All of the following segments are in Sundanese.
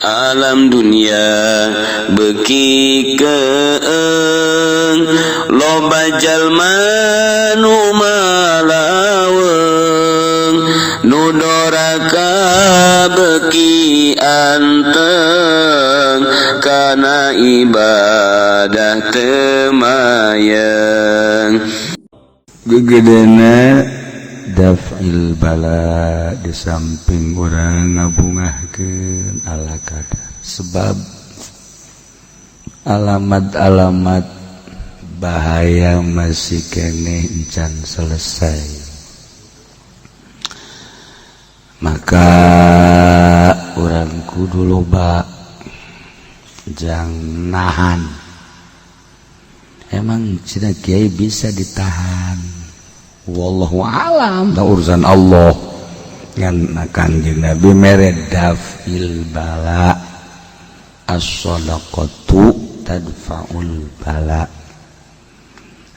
alam dunia beki keeng loba jalma nu malaweng nu doraka beki anteng kana ibadah temayang gegedena daf'il bala di samping urang ngabungahkeun ala kadar sebab alamat-alamat bahaya masih keneh encan selesai maka urang kudu loba jang nahan emang cina kiai bisa ditahan wallahu alam da urusan Allah ngan Kangjeng Nabi mere daf'il bala as-shadaqatu tadfa'ul bala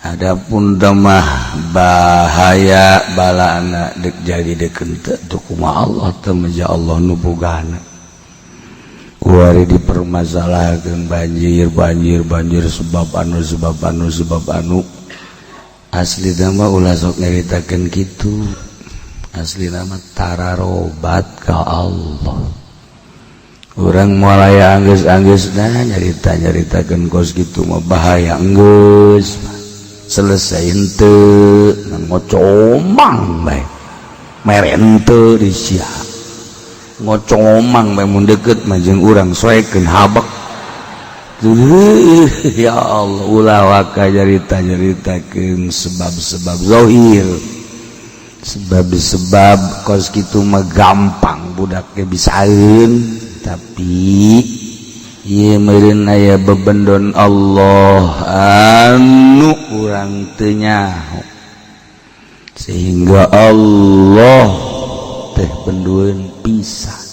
adapun damah bahaya bala anak dek jadi deken teu kumaha Allah teu meja Allah nu bogana kuari dipermasalahkeun banjir sebab anu asli nama ulah sok nyaritakeun kitu asli nama tararobat ka Allah urang moal aya anggeus-anggeusna nyaritakeun kos kitu mah bahaya geus selesai henteu ngocomang bae mere henteu disia ngocomang bae mun deukeut mah jeung urang soekeun habak ya Allah ulah waka nyarita-nyaritakeun sebab-sebab zahir sebab-sebab kos kitu mah gampang budak ge bisaeun tapi ieu meureun aya bebendon Allah anu urang teu nyaho sehingga Allah teh bendueun pisan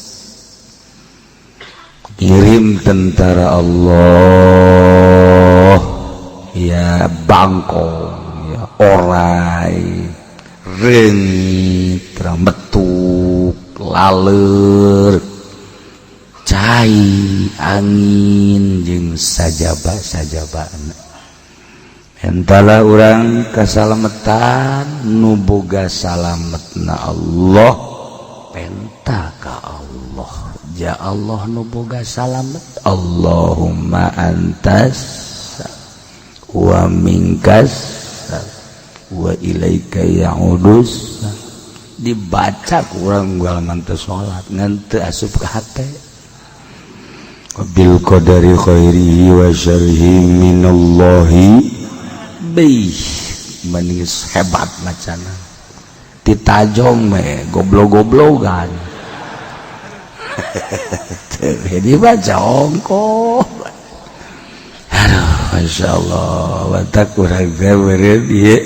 kirim tentara Allah ya bangkong ya orai reungit rambetuk laleur cai angin jeung sajaba-sajabana entala urang kasalametan nu boga salametna Allah penta ka Allah ya Allah nu boga salamet Allahumma antas wa minkas wa ilaika ya'udus dibaca kurang galman teu salat ngan teu asup ka hate bil qadari khairihi wa syarrihi minallahi bih manis hebat macana ditajong me goblok-goblokan jadi baca ongko aduh Masya Allah watak kurang beren iya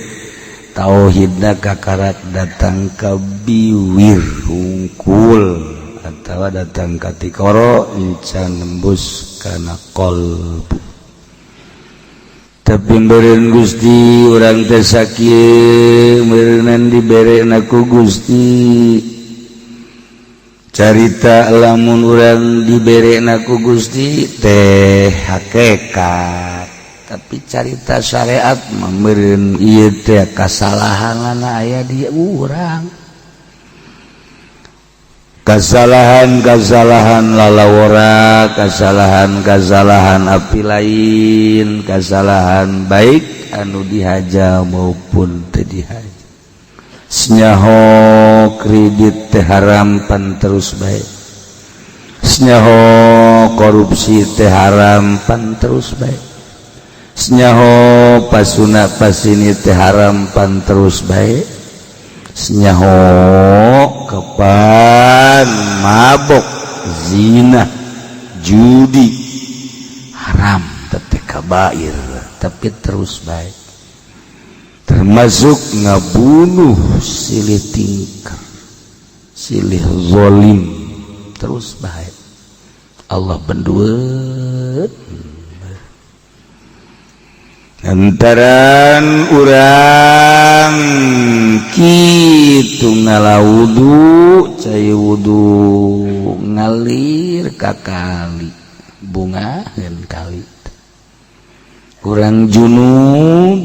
tauhidna kakarat datang ke biwir hungkul atau datang ke tikoro incan nembus karena kolbu tapi beren Gusti orang tersakit berenan diberen aku Gusti carita lamun urang dibereun ku Gusti teh hakikat tapi carita syariat mah meureun ieu teh kasalahan aya di urang kasalahan lalawara kasalahan api lain kasalahan baik anu dihaja maupun teu dihaja senyaho kredit teh haram pan terus baik senyaho korupsi teh haram pan terus baik senyaho pasuna pasini teh haram pan terus baik senyaho kepan mabok zina judi haram teh kabair tapi terus baik termasuk ngabunuh silih tingkah silih zalim terus baik Allah bendueut Antaran urang kitu ngalawudu cai wudu ngalir ka kali bungaheun kali urang junub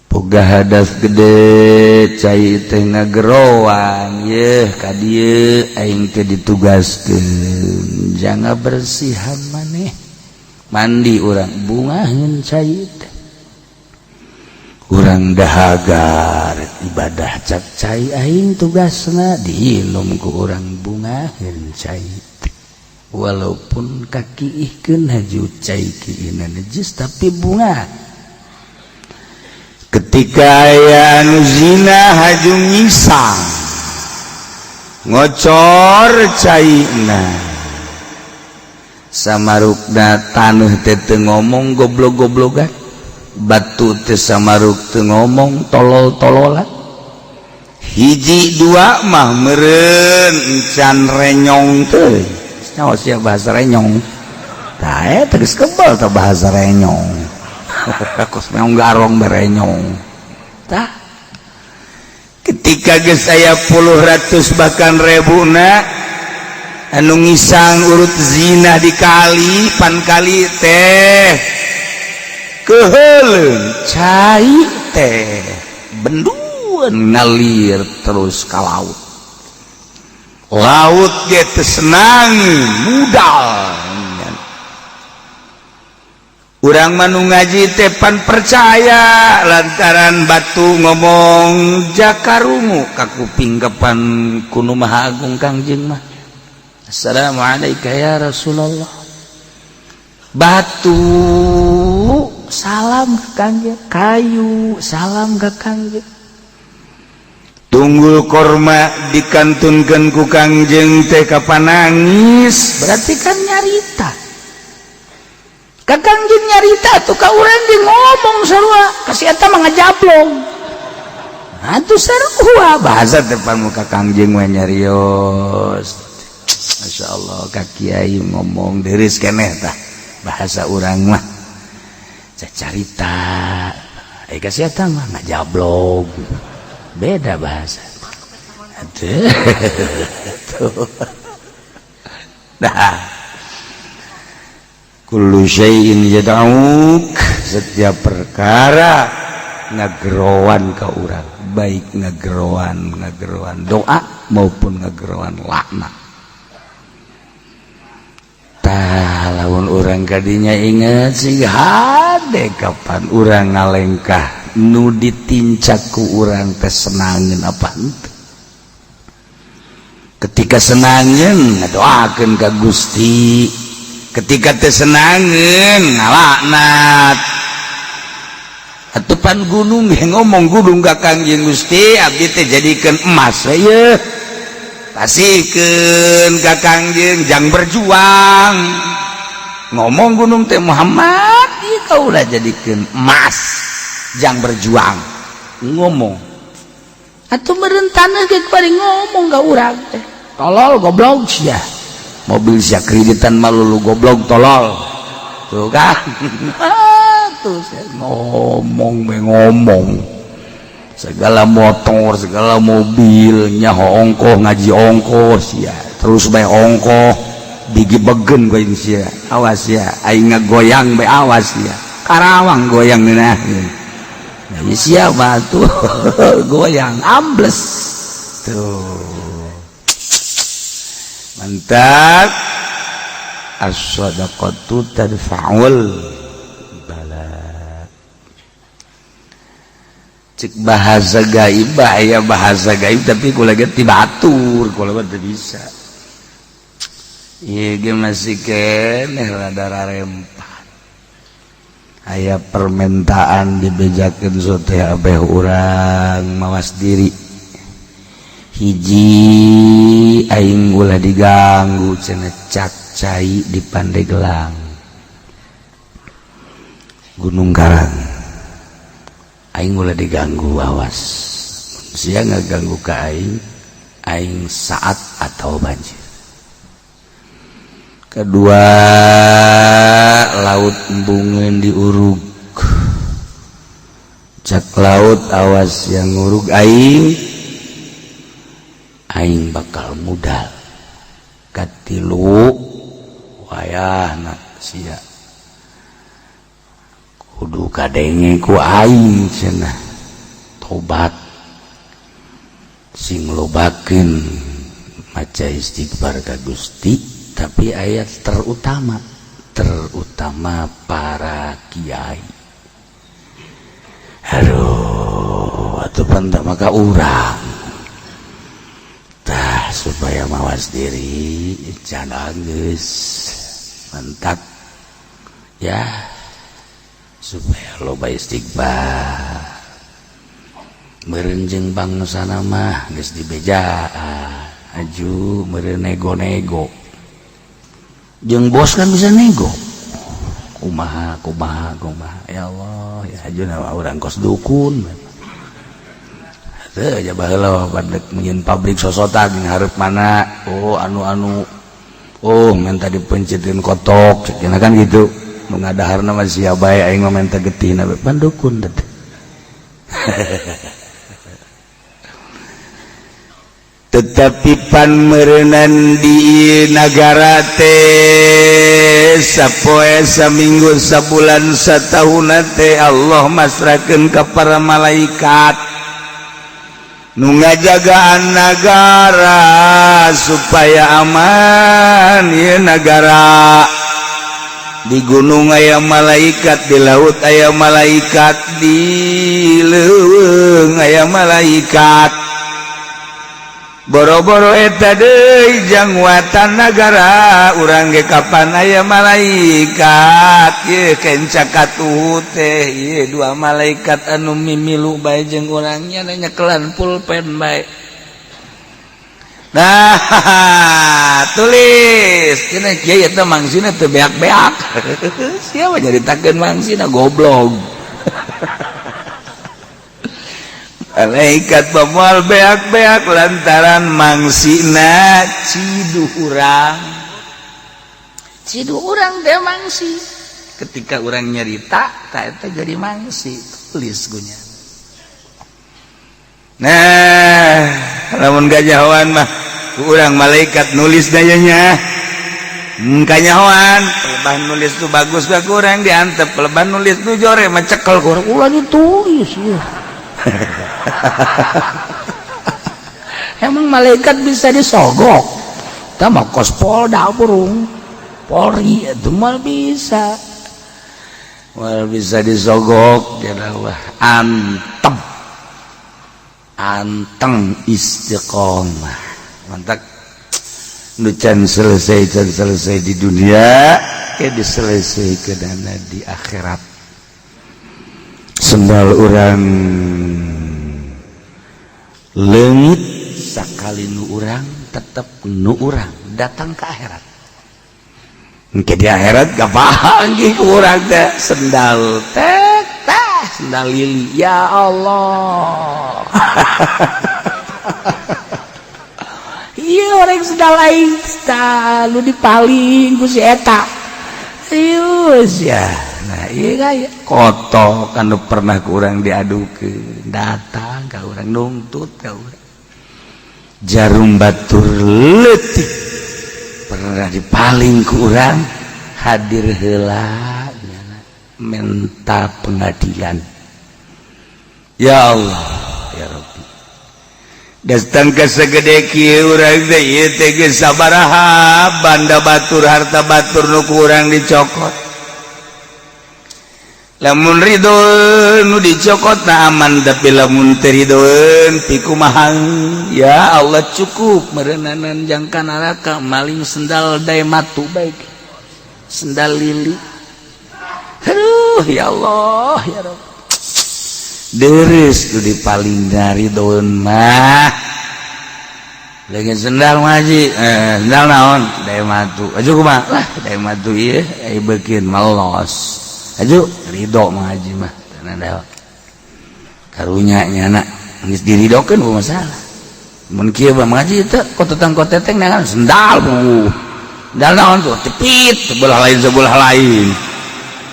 boga hadas gede cai teh ngageroan yeuh ka dieu aing teh ditugaskeun janga bersihan maneh mandi urang bungaheun cai teh urang dahaga ibadah cak cai aing tugasna diinum ku urang bungaheun cai teh walaupun kakiihkeun haju cai kiina najis tapi bunga ketika aya anu zina haju ngisang ngocor caina samarukna taneuh teh teu ngomong goblok-goblogan batu teh samaruk teu ngomong tolol-tololan hiji dua mah meureun encan renyong teh nyaho sia bahasa renyong tah eta geus kebal tah bahasa renyong kos meong garong berenyong tah ketika geus aya puluh ratus bahkan rebuna anu ngisang urut zina di kali pan kali teh keheuleun cai teh benduan ngalir terus ka laut laut ge teu senang mudal urang manu ngaji teh pan percaya lantaran batu ngomong jakarungu ka kuping kapan kuno Maha Agung Kangjeng mah Assalamualaikum ya Rasulullah batu salam ke Kangjeng kayu salam ke Kangjeng tunggul korma dikantunkeun ku Kangjeng teh kapan nangis berarti kan nyarita ka Kangjeng nyarita tuh ka urang ge ngomong sarua kasih eta mah ngajablong atuh sarua bahasa depan muka Kangjeng we nyarios Masya Allah Kak Kiai ngomong deureus keneh tah bahasa urang mah carita kasih eta mah ngajablog beda bahasa atuh dah kullu syai'in yad'uk setiap perkara ngagerowan ka urang baik ngagerowan doa maupun ngagerowan laknat tah lamun urang kadinya inget sih hade kapan urang ngalengkah nu ditincak ku urang teh senangeun apa henteu ketika senangeun ngadoakeun ka Gusti ketika teh senangeun ngalaknat atupan gunung ge ngomong gunung ka Kangjeng Gusti abdi teh jadikeun emas ye pasikeun ka Kangjeng jang berjuang ngomong gunung teh Muhammad ieu kaula jadikeun emas jang berjuang ngomong atuh meureun taneuh ge bari ngomong ka urang teh tolol goblok sia mobil sia kreditan malulu goblok tolol tuh kan tuh ngomong segala motor segala mobil nyaho ongkoh ngaji ongkos ya terus bae ongkoh digibegen ku aing sia awas ya aing ngagoyang bae awas ya Karawang goyang nah ya sia batu goyang ambles tuh mantap as-shadaqatu tadfa'ul bala cek bahasa gaib ya bahasa gaib tapi kula ge ti batur kula teh bisa ieu ge masih keneh rada rarempat aya permintaan dibejakeun sote abeh urang mawas diri hiji aing ulah diganggu cenah cak cai di Pandeglang Gunung Karang aing ulah diganggu awas sia ngaganggu ka aing saat atau banjir kedua laut embungeun diurug cak laut awas yang ngurug aing bakal mudal katilu wayahna sia kudu kadenge ku aing cenah tobat sing lobakeun maca istighfar ka Gusti tapi ayat terutama para kiai. Aduh, atuh pantah maka urang tah supaya mawas diri jangan geus mentak ya supaya loba istighfar meureun jeung bangsana mah geus dibejaan aju meureun nego-nego jeung bos kan bisa nego kumaha ya Allah ya ajeuna urang kos dukun teu aja baheula badek menyeun pabrik sosotan ngarep mana anu minta dipencetkeun kotok ceuna kan gitu nu ngadaharna mah sia bae aing mah minta getihna pan dukun teh tetapi pan meureunan di nagara teh sapoe saminggu sabulan satahun teh Allah masrakeun ka para malaikat nu ngajagaan nagara supaya aman ieu nagara di gunung aya malaikat di laut aya malaikat di leuweung aya malaikat boro-boro eta deui jangwatan nagara urang ge kapan aya malaikat ye kenca katuhu teh ye dua malaikat anu mimilu bae jeung urang nya nyekelan pulpen bae nah tulis cenah kieu eta mangsina teu beak-beak sia mah nyaritakeun mangsina goblok malaikat bamoal beak-beak lantaran mangsina cidu urang teh mangsi ketika urang nyarita tak eta jadi mangsi tulis gunya nah lamun gajahoan mah urang malaikat nulis dayanya kanyahoan pelebah nulis tu bagus gak urang diantep pelebah nulis tu jore mah cekel kurang ulah ditulis ya emang malaikat bisa disogok tambah kos polda burung polri itu mal bisa disogok jadalah anteng istiqomah mantap nu can selesai di dunia diselesaikeun di akhirat sembal urang leungit sakali nu urang tetep nu urang datang ke akhirat engke di akhirat gapanggih ku urang teh sendal teh sendal lili ya Allah ieu orang sendal aing lu dipaling ku si eta ius ya nah iya gaya koto kan pernah ke orang diadukeun datang ka urang nuntut ka urang jarum batur leutik pernah dipaling ku urang hadir heula minta pengadilan ya Allah ya Rabbi datang ka sagede kieu urang teh ieu teh geus sabaraha banda batur harta batur nu ku urang dicokot lamun ridho nu dicokot na aman tapi lamun teridoeun pikumahang ya Allah cukup meureunanan jangka neraka maling sendal dae matu baik sendal lili aduh ya Allah ya Rabb deres tu dipaling dari ridhoeun mah lagi sendal ngaji sendal naon dae matu aju kumaha lah dae matu ieu ai beukeun malos aju ridho mah haji mah tanah karunya nya anak geus diridokeun bu masalah mun kieu mah ngaji teh kotetang koteteng nangan sendal bu sendal naon tuh cepit sebelah lain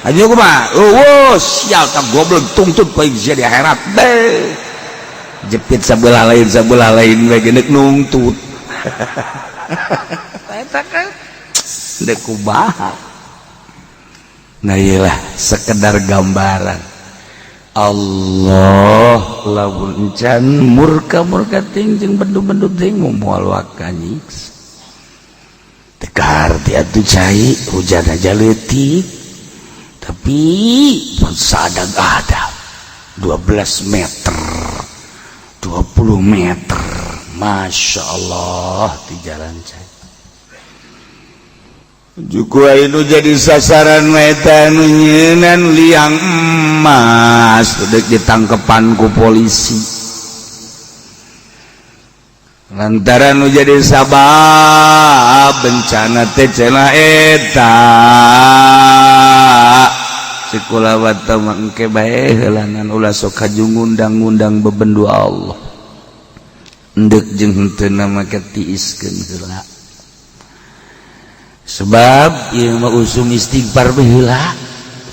aja kumaha sial tak goblok tungtut poe di akhirat deh jepit sabelah lain we geus nungtut eta kan dek kumaha nah iyalah sekedar gambaran Allah lamun encan murka ting jeung bendu-bendu ting moal wakanyix tekar ti atuh cai hujan aja leutik tapi sadag-adag 12 meter 20 meter Masya Allah di jalan cai juga itu jadi sasaran meta nunyenan liang emas udah ditangkepan ku polisi lantaran jadi sabab bencana teh cenah eta sekolah wata mangke bae heulangan ulah sok kajung ngundang-ngundang bebendu Allah endek jeung henteu na make tiiskeun heula sebab ieu mah usum istighfar baheula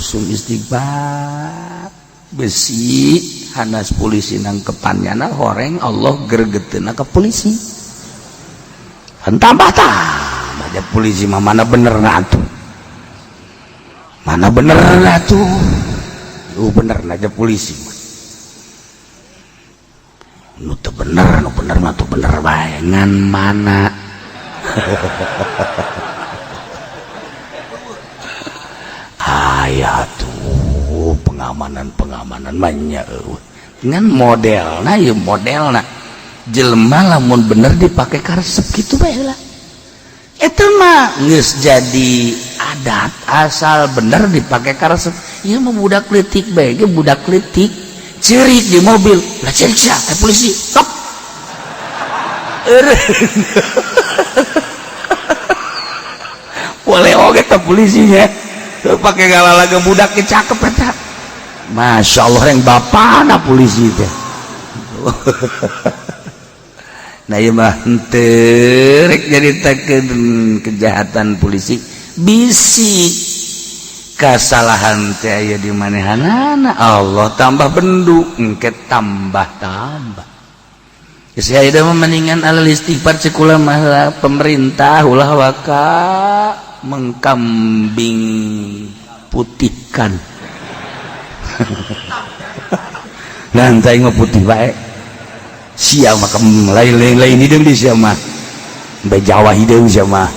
usum istighfar besi hanas polisi nangkepannya na horeng Allah gregeteuna ka polisi tambah aja polisi mah mana benerna atuh mana benerna atuh benerna aja polisi mah nu teu bener nu bener mah tuh bener bae ngan mana aya tuh pengamanan banyak dengan modelna ya modelna jelema lamun bener dipake karesep kitu bae lah eta mah geus jadi adat asal bener dipake karesep ieu mah budak leutik bae ge budak leutik ceurik di mobil lah ceurik sia polisi stop boleh oge teh polisinya pakai galalaga budak cakep eta Masya Allah yang bapana polisi teh nah ieu mah henteu rek nyaritakeun kejahatan polisi bisi kasalahan teh aya di manehanana Allah tambah bendu engke tambah geus aya da mendingan alal istighfar cek ulama pemerintah ulah waka mengkambing putihkan lantai mah putih bae sia mah lain hideung di sia mah bae Jawa hideung sia mah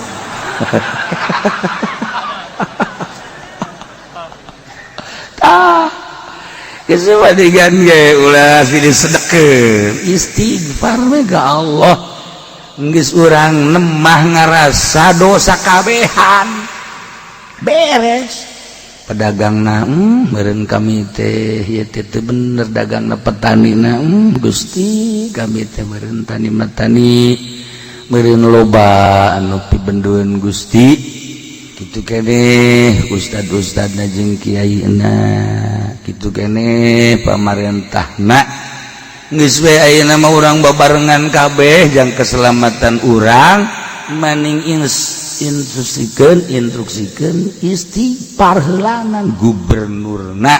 kesempatan ge ulah disedekkeun istighfar we ka Allah geus urang nemah ngarasa dosa kabehan beres pedagangna meureun kami teh ieu teh teu bener dagangna petanina Gusti kami teh meureun tani meureun loba anu pibendueun Gusti kitu keneh ustad-ustadna jeung kiaina kitu keneh pamarentahna geus we ayeuna mah urang babarengan kabeh jang keselamatan urang maning instruksikeun istighfar heulanan gubernurna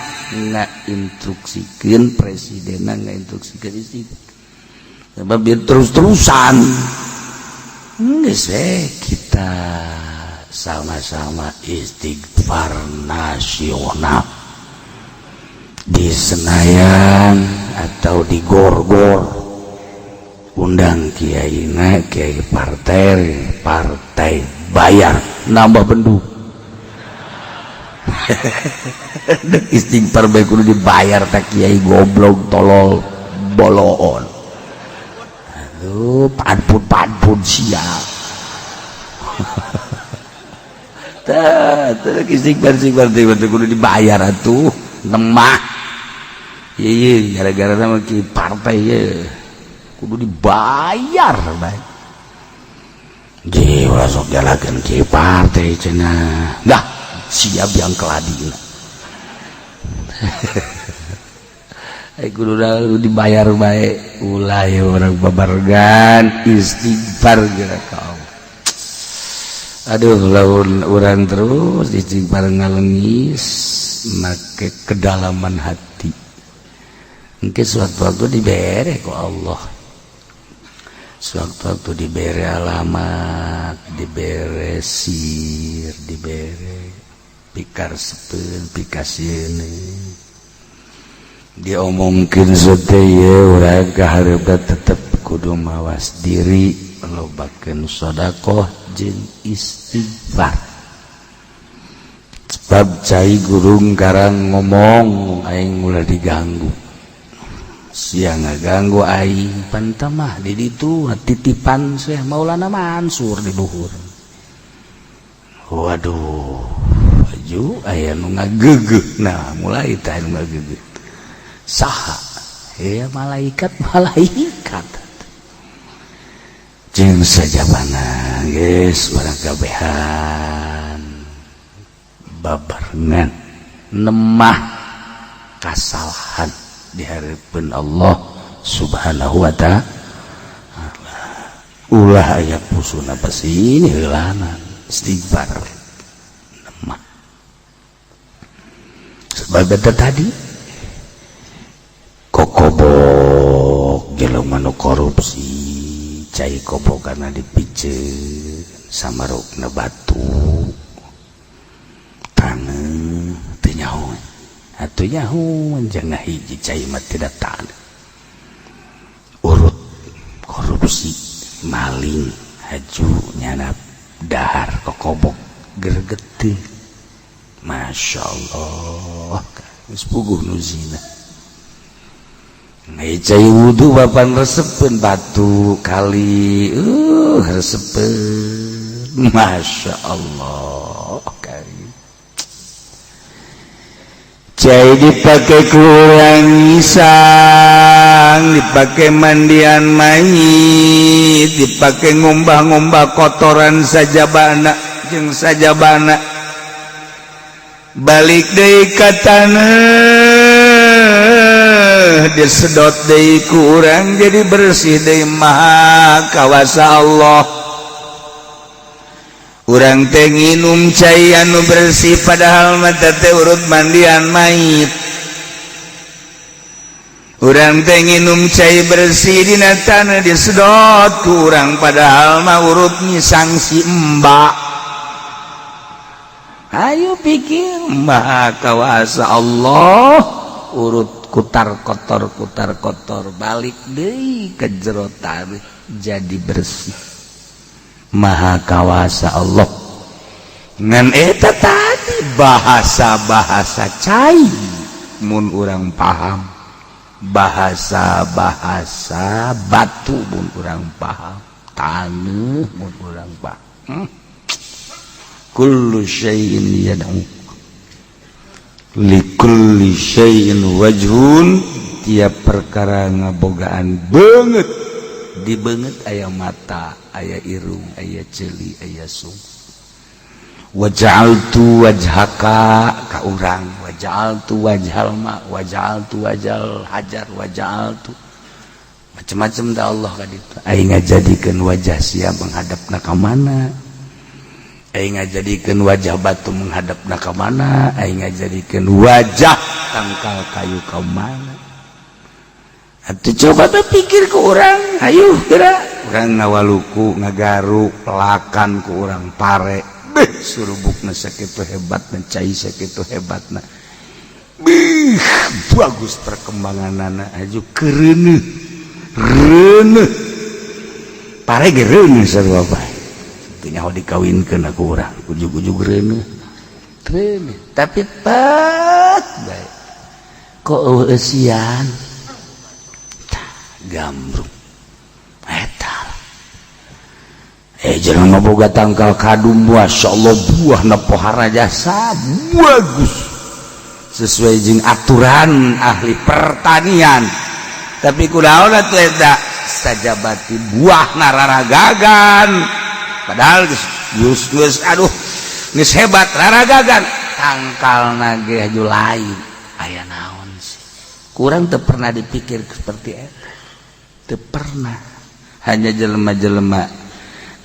ngainstruksikeun presidenna ngainstruksikeun istighfar sebab biar terus-terusan geus we kita sama-sama istighfar nasional di Senayan atau di Gorgor undang kiaina kiai partai bayar nambah bendu istighfar bae kudu dibayar tak kiai goblok tolol boloon aduh padpun sial tah istighfar kudu dibayar atuh lemah iya gara-gara nama ki partai ya kudu dibayar baik jiwa sok jalakan ki partai cenah dah siap yang keladina kudu dibayar baik ulah ya orang babargan istighfar geura kau aduh laun urang terus dicing bareng ngalengis make kedalaman hati engke suatu waktu dibere ku Allah suatu waktu dibere alamat dibere sir dibere pikar sepen pikasieun diomongkeun sadaya urang kahareup tetep kudu mawas diri lobakeun sedekah jeung istighfar sebab cai gurung karang ngomong aing ulah diganggu siang ngaganggu aing pantamah di ditu titipan Syekh Maulana Mansur di luhur waduh aju aya nu ngageugeuh nah mulai tah nu ngageugeuh saha ya malaikat jeung sajabana geus urang kabehan babarengan nemah kasalahan di hareupeun Allah Subhanahu wa ta'ala ulah aya pusuna pasti heulanan istighfar nemah sebab eta tadi kokobok jelema nu korupsi cai kopo karena dipiceun samarukna batu taneuh teu nyaho atuh nyaho jeung hiji cai mah tidak tahan urut korupsi maling haju nyana dahar kokobok gergeteuh masyaallah geus puguh nu zina cai wudu bapan resepen batu kali resepen masya Allah kali cai dipakai kurang isang dipakai mandian mayit dipakai ngombah-ngombah kotoran sajabana jeung sajabana balik deui ka taneuh disedot deui ku urang jadi bersih deui maha kawasa Allah urang teh nginum cai anu bersih padahal mah teh urut mandian mayit urang teh nginum cai bersih dina taneuh disedot ku urang padahal mah urut nyisang si mbak ayo pikir maha kawasa Allah urut kutar kotor balik deui ke jero taneuh jadi bersih maha kawasa Allah ngan eta tadi bahasa-bahasa cai mun urang paham bahasa-bahasa batu mun urang paham taneuh mun urang paham kullu syai'in yad'u likulli syai'in wajhun tiap perkara ngabogaan beungeut di beungeut aya mata aya irung aya ceuli aya sung waja'altu wajhaka ka urang waja'altu wajhal ma waja'altu wajal hajar waja'altu macam-macam da Allah ka ditu aing ngajadikeun wajah sia menghadapna ka mana aing ngajadikeun wajah batu menghadapna ka mana aing ngajadikeun wajah tangkal kayu ka mana atuh coba teh pikir ku urang hayu geura urang ngawaluku ngagaru pelakan ku urang pare beh surubukna sakitu hebatna cai sakitu hebatna beh bagus perkembanganna aju kereuneuh reuneuh pare ge reuneuh sarua bae nyaho dikawinkeun aku urang ujug-ujug reuneuh tapi pat bae kok eueusian gambrung eta jelema boga tangkal kadum masyaallah buahna pohara jasa bagus sesuai jeung aturan ahli pertanian tapi kunaon atuh eta sajabati buahna raragagan padahal geus aduh geus hebat raragagan tangkalna ge haju lain aya naon sih kurang teu pernah dipikir seperti eta teu pernah hanya jelema-jelema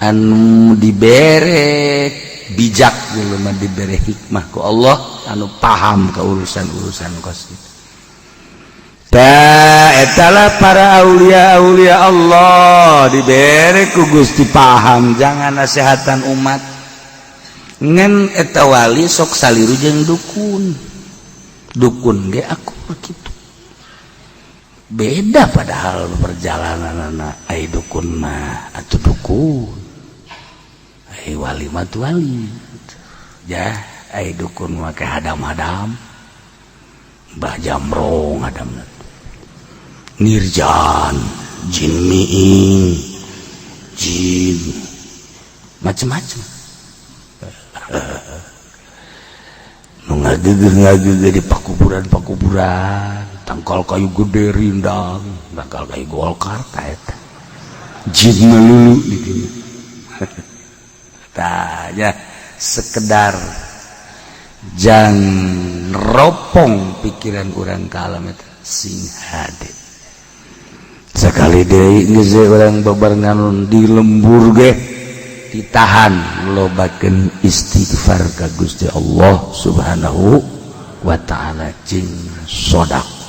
anu dibere bijak dulu mah dibere hikmah ku Allah anu paham ke urusan-urusan kos itu. Etalah para aulia-aulia Allah dibere ku Gusti paham jangan nasihatan umat ngan eta wali sok saliru jeung dukun ge aku begitu beda padahal perjalanan ai dukun mah atuh dukun ai wali mah tu wali ya ai dukun mah ke hadam-hadam Mbah Jamrong hadamna nirjan jin miing jin macam-macam nu ngageugeung di pakuburan tangkal kayu gede rindang tangkal kayu golkar eta jin melulu di dieu tanya sekedar jang ropong pikiran urang ka alam eta sing hade sekali deui geus urang babarengan di lembur ge ditahan lobakeun istighfar ka Gusti Allah Subhanahu wa taala jeung sedekah